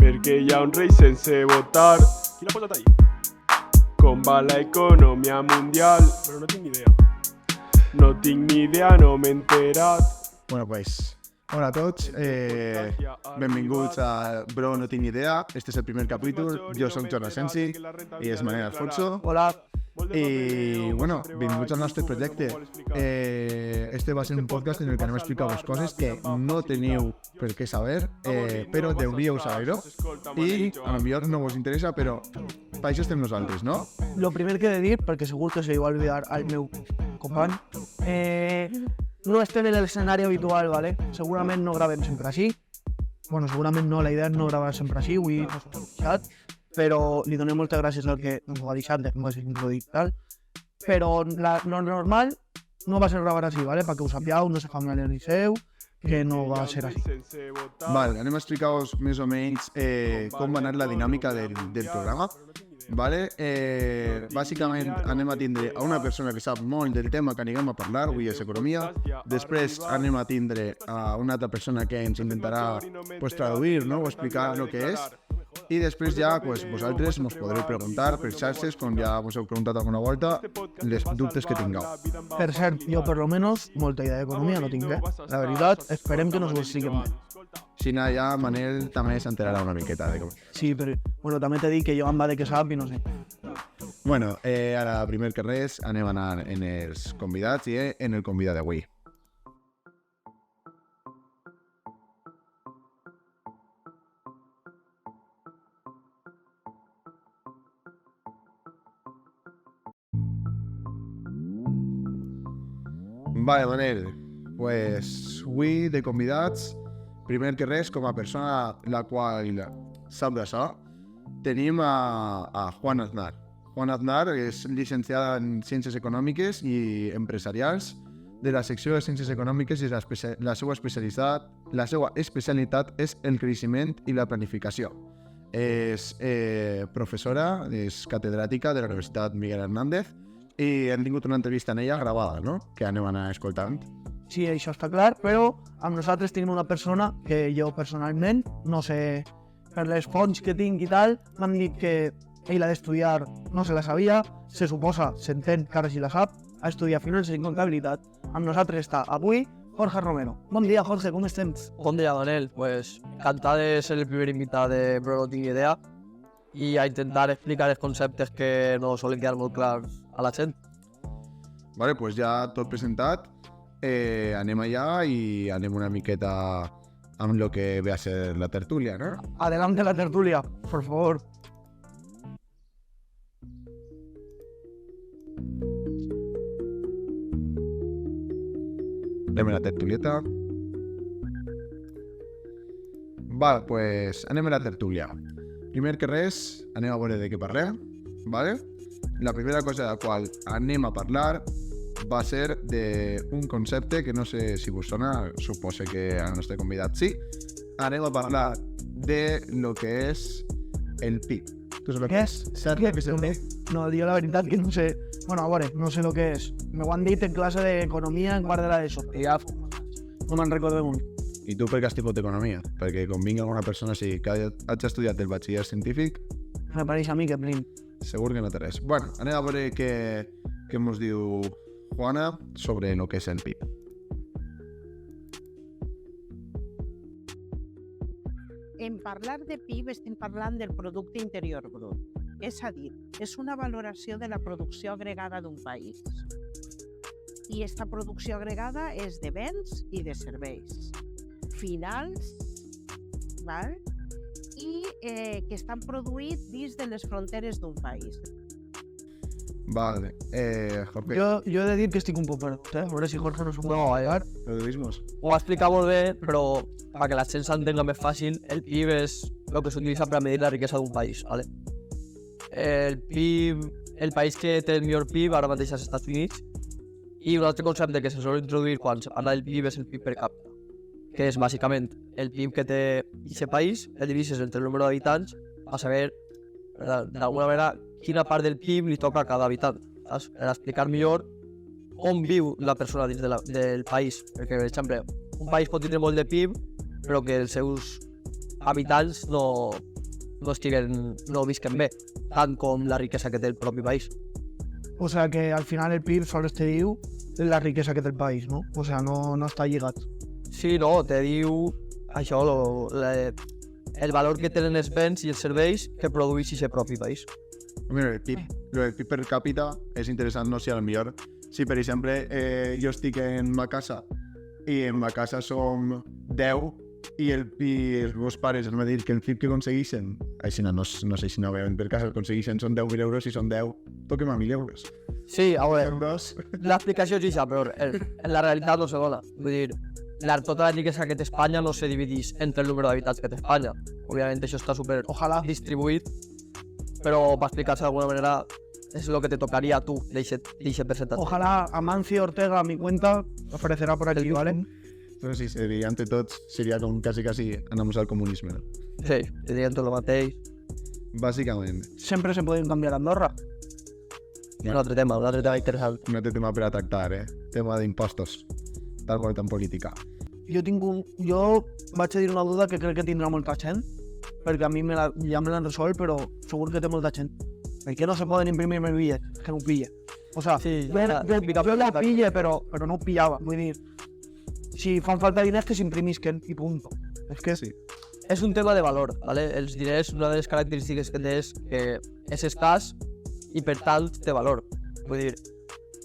Perquè hi ha un rei sense votar. Qui l'ha posat ahí? Com va l'economia mundial? Però no tinc ni idea. No tinc ni idea, no m'he enterat. Bueno, pues, hola a tots, benvinguts a Bro No Tinc Ni Idea. Este es el primer capítol, jo soc Joan Asensi i és Manel Alfonso. Hola. I, bueno, benvinguts al nostre projecte. Este va ser un podcast en el que anem a explicar-vos coses que no teniu per què saber, però deuríeu saber-ho. I, a lo millor no vos interessa, però per això estem nosaltres, no? Lo primer que he de dir, perquè segur que se li va olvidar al meu company, no estem en l'escenari habitual, ¿vale? Segurament no gravem sempre així. Bueno, segurament no, la idea és no gravar sempre així, avui no s'ho ha deixat, però li donem moltes gràcies al que ens ho ha deixat, que m'ho introduït tal. Però lo normal no va ser gravar així, ¿vale? Perquè ho sapíeu, no se familiaritzeu, que no va ser així. Vale, anem a explicar-vos més o menys com va anar la dinàmica del programa. Vale? Bàsicament anem a tindre a una persona que sap molt del tema que anirem a parlar, avui és economia. Després anem a tindre a una altra persona que ens intentarà traduir, no? O explicar el que és. I després ja vosaltres ens podreu preguntar per xarxes, com ja us heu preguntat alguna volta, els dubtes que tingueu. Per cert, jo per lo menos molta idea d'economia no tinc, La veritat, esperem que no us ho expliquem bé. Si no, ja Manel també s'enterarà una miqueta de com. Sí, però bueno, també t'he dit que jo em va de que sap i no sé. Bueno, ara, primer que res, anem a anar en els convidats i en el convidat d'avui. Vale, Manel, pues avui de convidats, primer que res, com a persona la qual sap d'això, tenim a Juan Aznar. Juan Aznar és llicenciada en Ciències Econòmiques i Empresarials de la secció de Ciències Econòmiques i la seva especialitat és el creixement i la planificació. És professora, és catedràtica de la Universitat Miguel Hernández i hem tingut una entrevista en ella gravada, no? Que anem a anar escoltant. Sí, això està clar, però amb nosaltres tenim una persona que jo personalment, no sé, per les fonts que tinc i tal, m'han dit que ell ha d'estudiar, no se la sabia, se suposa, s'entén que ara sí la sap, ha estudiat finances i comptabilitat. Amb nosaltres està avui Jorge Romero. Bon dia, Jorge, com estem? Bon dia, Manel. Pues encantat de ser el primer invitat de Bro No Tinc Idea i a intentar explicar els conceptes que no solen quedar molt clars a la gent. Vale, pues ja tot presentat, anem allà i anem una miqueta amb el que ve a ser la tertúlia, no? Adelante la tertulia, por favor. Anem a la tertulieta. Vale, pues anem a la tertúlia. Primer que res, anem a veure de què parlem, vale? La primera cosa de la qual anem a parlar va ser d'un concepte que no sé si vos sona, suposo que al nostre convidat sí. Anem a parlar de lo que és el PIB. Tu saps Què és? Què és el PIB? No, jo la veritat que no sé. Bueno, a veure, no sé el que és. Me ho han dit en classe d'economia en quart de l'ESO. I ja no me'n recordo molt. I tu per què has tipus d'economia? Perquè com vingui alguna persona així que hagi estudiat el batxiller científic, Me pareix a mi que plim. segur que no té res. Bueno, anem a veure què ens diu Juana sobre el que és el PIB. En parlar de PIB estem parlant del producte interior brut. És a dir, és una valoració de la producció agregada d'un país. I aquesta producció agregada és de béns i de serveis finals, val? I que estan produïts dins de les fronteres d'un país. Vale, Jorge, Jo he de dir que estic un poc perdut, A veure si Jorge no s'ho pot explicar. periodismos. Ho va explicar molt bé, però perquè la gent s'entenga més fàcil, el PIB és el que s'utilitza per a medir la riquesa d'un país, ¿vale? El PIB, el país que té el millor PIB ara mateix és als Estats Units, i un altre concepte que se sol introduir quan se parla del PIB és el PIB per capita, que és bàsicament el PIB que té aquest país, el divises entre el número d'habitants a saber, d'alguna manera, quina part del PIB li toca a cada habitant, saps? Per explicar millor on viu la persona dins del país. Perquè, per exemple, un país pot tindre molt de PIB, però que els seus habitants no no visquen bé, tant com la riquesa que té el propi país. O sea que al final el PIB solo te diu la riquesa que té el país, no? O sea, no està lligat. Sí, no, te diu això, el valor que tenen els béns i els serveis que produeix el propi país. Mira, el PIB per cápita és interessant, no sé, a lo millor, si per exemple jo estic en ma casa i en ma casa som 10 i els meus pares em van dir que el PIB que aconsegueixen, així no sé si no veuen per casa, aconsegueixen són 10.000 euros i són 10, toquem a 1.000 euros. Sí, a veure, Són dos. l'explicació és això, però en la realitat no se dona. Vull dir, tota la riquesa que té Espanya no se divideix entre el número d'habitants que té Espanya. Òbviament això està super distribuït, però per explicar-se d'alguna manera es lo que te tocaría a tú de ese percentatge. Ojalá Amancio Ortega a mi cuenta aparecerá por aquí, ¿vale? Però sí, seria entre tots, seria com quasi anamos al comunisme. Sí, te dirien tot el mateix. Bàsicament, Sempre se pueden cambiar a Andorra. Un altre tema interessant. un altre tema per a tractar, tema d'impostos, tal qual en política. Jo vaig a dir una duda que crec que tindrà molta gent, perquè a mi ja me l'han resolt, però segur que té molta gent. Per què no se poden imprimir més bitllets? Que no ho pille. O sea, Sí, jo la pille, però no ho pillava. Vull dir, si fan falta diners que s'imprimisquen i punto. És que Sí. És un tema de valor, ¿vale? Els diners, una de les característiques que té és que és escàs i per tant té valor. Vull dir,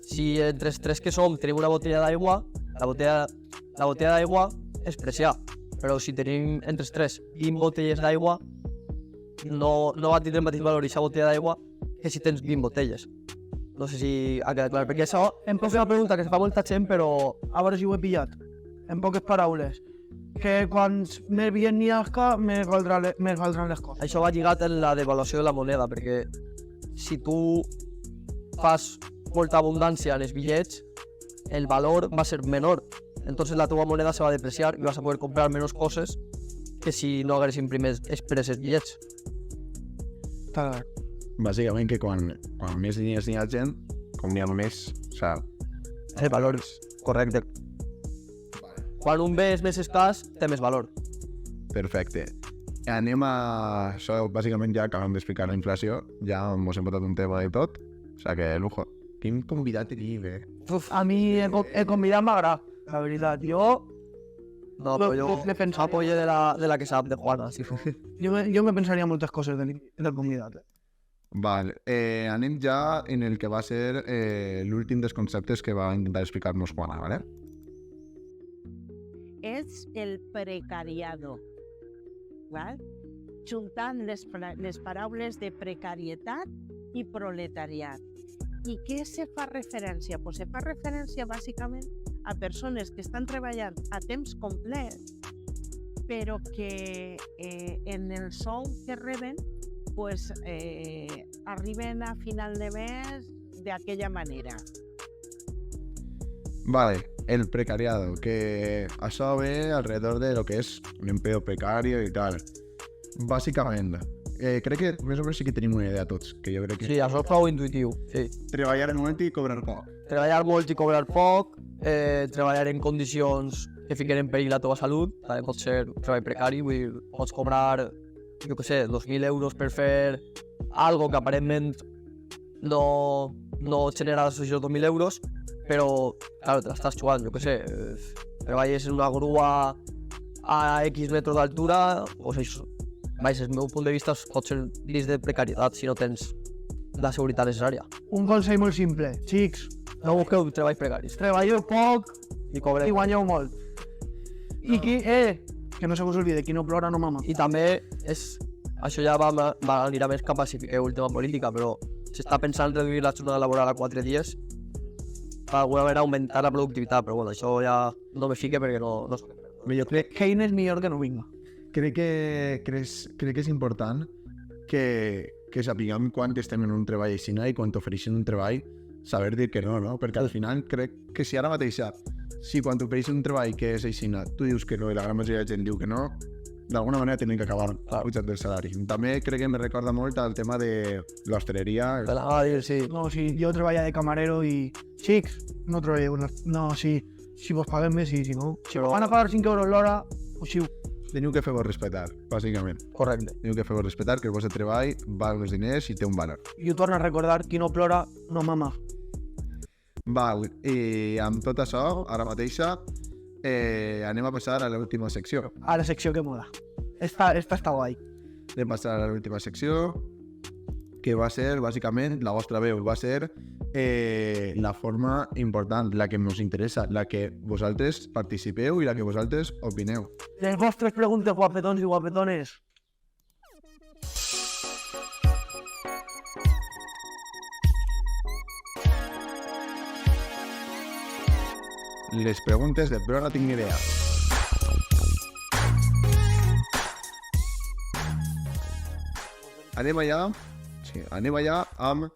si entre els tres que som tenim una botella d'aigua, la botella d'aigua és preciar, però si tenim entre els tres 20 botelles d'aigua, no va tindre el mateix valor aquesta botella d'aigua que si tens 20 botelles. No sé si ha quedat clar, perquè això és una pregunta que es fa molta gent, però a veure si ho he pillat. En poques paraules. Que quants més bitllets n'hi hagi, més valdran les coses. això va lligat en la devaluació de la moneda, perquè si tu fas molta abundància en els bitllets, el valor va a ser menor. Entonces la teva moneda se va a depreciar y vas a poder comprar menos cosas que si no hagués imprimes expresses bitllets. Està clar. Bàsicament que quan més diners n'hi ha gent, com n'hi ha més, o sigui, El valor és correcte. Quan un bé és més escàs, té més valor. perfecte. Anem a... Això, bàsicament, ja acabem d'explicar la inflació, ja mos hem botat un tema i tot, o sigui que, lujo. Quin convidat tenim, A mi el convidat m'agrada, la veritat. Jo No, però jo apoyo de la que sap, de Juana. Sí. jo me pensaria moltes coses del convidat. Vale, anem ja en el que va ser l'últim dels conceptes que va intentar explicar-nos Juana, ¿vale? És el precariado. Val? Juntant les paraules de precarietat i proletariat. I què se fa referència? Pues se fa referència bàsicament a persones que estan treballant a temps complet, però que en el sou que reben pues, arriben a final de mes d'aquella manera. Vale, el precariado, que això ve alrededor de lo que és un empleo precario i tal. Bàsicament, crec que més o menys sí que tenim una idea tots, que jo crec que... Sí, això és prou intuitiu. Sí. Treballar en un moment i cobrar poc. Treballar molt i cobrar poc, treballar en condicions que fiquen en perill la teva salut, també pot ser un treball precari, vull dir, pots cobrar, jo què sé, 2.000 euros per fer algo que aparentment no genera els 2.000 euros, però, claro, te l'estàs jugant, jo què sé, treballes en una grua a X metres d'altura, doncs això, vaja, el meu punt de vista pot ser dins de precarietat si no tens la seguretat necessària. Un consell molt simple. Xics, No busqueu treballs precaris. treballeu poc I cobreu. i guanyeu molt. I que no se us oblide, qui no plora no mama. I també això ja anirà més cap a si fiqueu el tema política, però s'està pensant reduir la jornada laboral a 4 dies per alguna manera augmentar la productivitat, però bueno, això ja no me fique perquè no soc expert. Jo crec Keynes millor que no vinga. que és important que sapiguem quan estem en un treball així i quan t'ofereixen un treball, saber dir que no, perquè al final crec que si ara mateix, si quan t'ofereixen un treball que és així, tu dius que no i la gran majoria de gent diu que no, d'alguna manera tenen que acabar pujant el salari. També crec que me recorda molt el tema de l'hostaleria. Te la va a dir, sí. No, si jo treballa de camarero i... Xics, no treballeu. No, si vos paguem bé, sí, si no. Si Però- vos van a pagar 5 euros l'hora, fugiu. teniu que fer-vos respectar, bàsicament. Correcte. Teniu que fer-vos respectar, que el vostre treball val els diners i té un valor. I ho torno a recordar, qui no plora, no mama. Val, i amb tot això, ara mateixa, anem a passar a l'última secció. A la secció que mola. Esta està guai. Anem a passar a l'última secció, que va ser, bàsicament, la vostra veu. Va ser la forma important, la que ens interessa, la que vosaltres participeu i la que vosaltres opineu. Les vostres preguntes, guapetons i guapetones. Les preguntes de Bro no tinc ni idea. Anem allà amb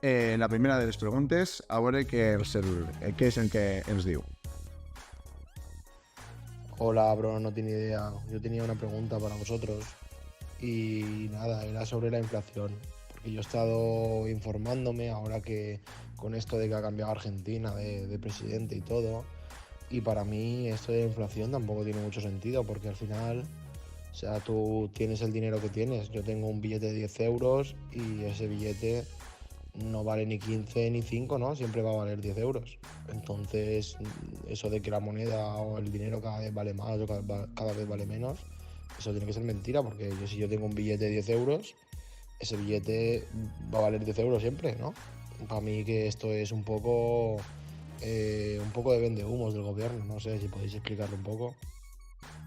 la primera de les preguntes, a veure què és el que ens diu. Hola, bro, no tenía idea. Yo tenía una pregunta para vosotros y nada, era sobre la inflación. Porque yo he estado informándome ahora que con esto de que ha cambiado Argentina de presidente y todo, y para mí esto de la inflación tampoco tiene mucho sentido porque al final, o sea, tú tienes el dinero que tienes. Yo tengo un billete de 10 euros y ese billete no vale ni 15 ni 5, ¿no? Siempre va a valer 10 euros. Entonces, eso de que la moneda o el dinero cada vez vale más o cada vez vale menos, eso tiene que ser mentira, porque si yo tengo un billete de 10 euros, ese billete va a valer 10 euros siempre, ¿no? Para mí que esto es un poco de vendehumos del gobierno, no sé si podéis explicarlo un poco.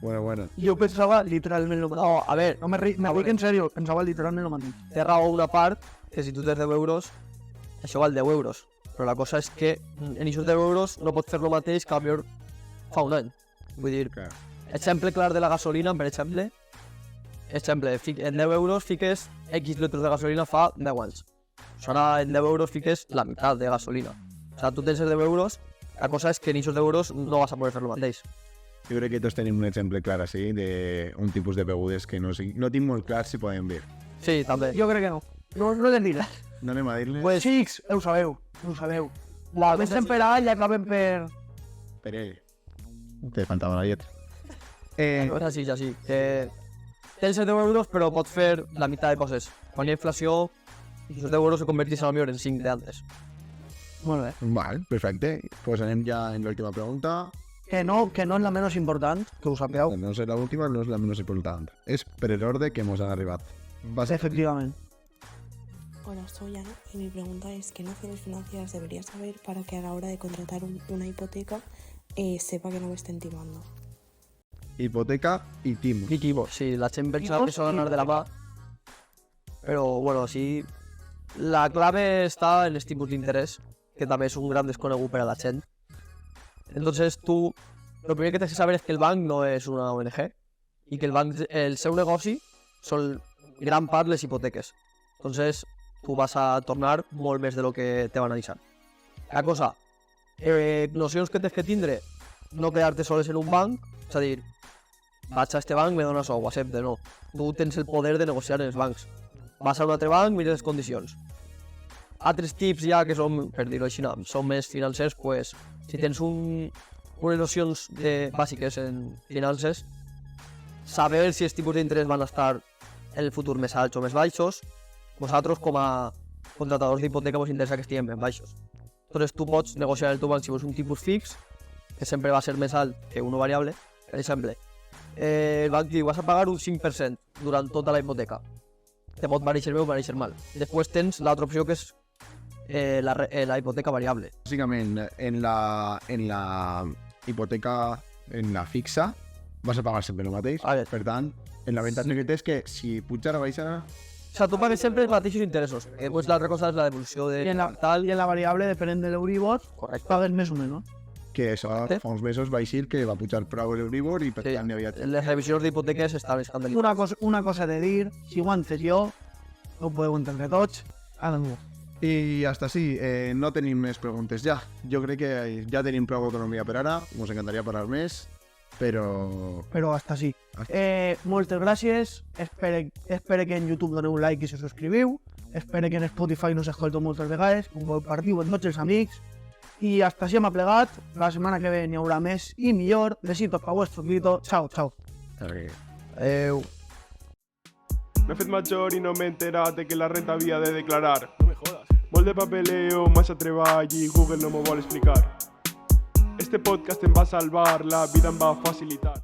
Bueno. Jo pensava literalment el mateix. No, a ver, No me ric en sèrio, pensava literalment el mateix. té raó una part, que si tu tens 10 euros, això val 10 euros. Però la cosa és que en aquests 10 euros no pots fer el mateix que millor fa un any. Vull dir, Clar. exemple clar de la gasolina, per exemple, en 10 euros fiques X litres de gasolina fa 10 anys. Ara en 10 euros fiques la meitat de gasolina. O sigui, tu tens els 10 euros, la cosa és que en aquests 10 euros no vas a poder fer el mateix. Jo crec que tots tenim un exemple clar així d'un tipus de begudes que no tinc molt clar si podem dir. Sí, també. Jo crec que no. No les diré. No anem a dir-les Pues xics, ho sabeu. Comencem per A i acabem per... per ell. Te faltava la lletra. És així. Que tens 10 euros però pots fer la meitat de coses. Quan hi ha inflació, aquests 10 euros se converteixen millor en 5 d'antes. Molt bé. Val, perfecte. Pues anem ja en l'última pregunta. Que no és la menys important, que ho sapigueu. No és l'última, no és la menys important. És per l'ordre que ens han arribat. Efectivament. Hola, soy Ana y mi pregunta es ¿qué nociones financieras debería saber para que a la hora de contratar una hipoteca sepa que no me estén timando? Hipoteca i timos. I timos, sí, la gent pensa que són anar de la mà. Però, bueno, sí, la clave està en els tipus d'interès, que també és un gran desconegut per a la gent. Entonces, tú, lo primero que tienes que saber es que el banc no es una ONG y que el seu negoci són gran part les hipoteques. Entonces, tú vas a tornar molt més de lo que te van a deixar. La cosa, nocions que tens que tindre, no quedar-te soles en un banc, és a dir, vaig a este banc, me dona això, ho accepte, no. Tu tens el poder de negociar en els bancs. Vas a un altre banc, mires les condicions. Altres tips ja que són, per dir-ho així, són més financers, pues, si tens unes nocions bàsiques en finances, saber si els tipus d'interès van estar en el futur més alts o més baixos, vosaltres com a contratadors d'hipoteca us interessa que estiguin més baixos. Entonces tu pots negociar el teu banc si vols un tipus fix, que sempre va ser més alt que uno variable. Per exemple, el banc diu vas a pagar un 5% durant tota la hipoteca. Te pot pareixer bé o pareixer mal. Després tens l'altra opció que és la hipoteca variable. Bàsicament, en la hipoteca, en la fixa, vas a pagar sempre el mateix. Per tant, en l'avantatge que té és que si pujar o baixar... O sigui, tu pagues sempre els mateixos interessos. Després l'altra cosa és la devolució de I en la variable, depenent de l'Euribor, pagues més o menys. Que això fa uns mesos va eixir que va pujar prou l'Euribor i per tant n'hi havia... Les revisions d'hipoteques estan escandalitzades. Una cosa de dir, si ho han fet jo, ho podeu entendre tots, ara no. I hasta així, no tenim més preguntes ja. Jo crec que ja tenim prou autonomia per ara, ens encantaria parlar més, però hasta així. Moltes gràcies, espero que en YouTube doneu un like i se subscriviu, espero que en Spotify no s'escolteu moltes vegades, que ho compartiu amb tots els amics, i hasta així hem plegat, la setmana que ve n'hi haurà més i millor, besitos pa vuestro grito, chao, chao. Okay. Adeu. M'he fet major i no m'he enterat de que la renta havia de declarar. No me jodas. Molt de papeleo, massa treball i Google no m'ho vol explicar. Este podcast em va salvar, la vida em va facilitar.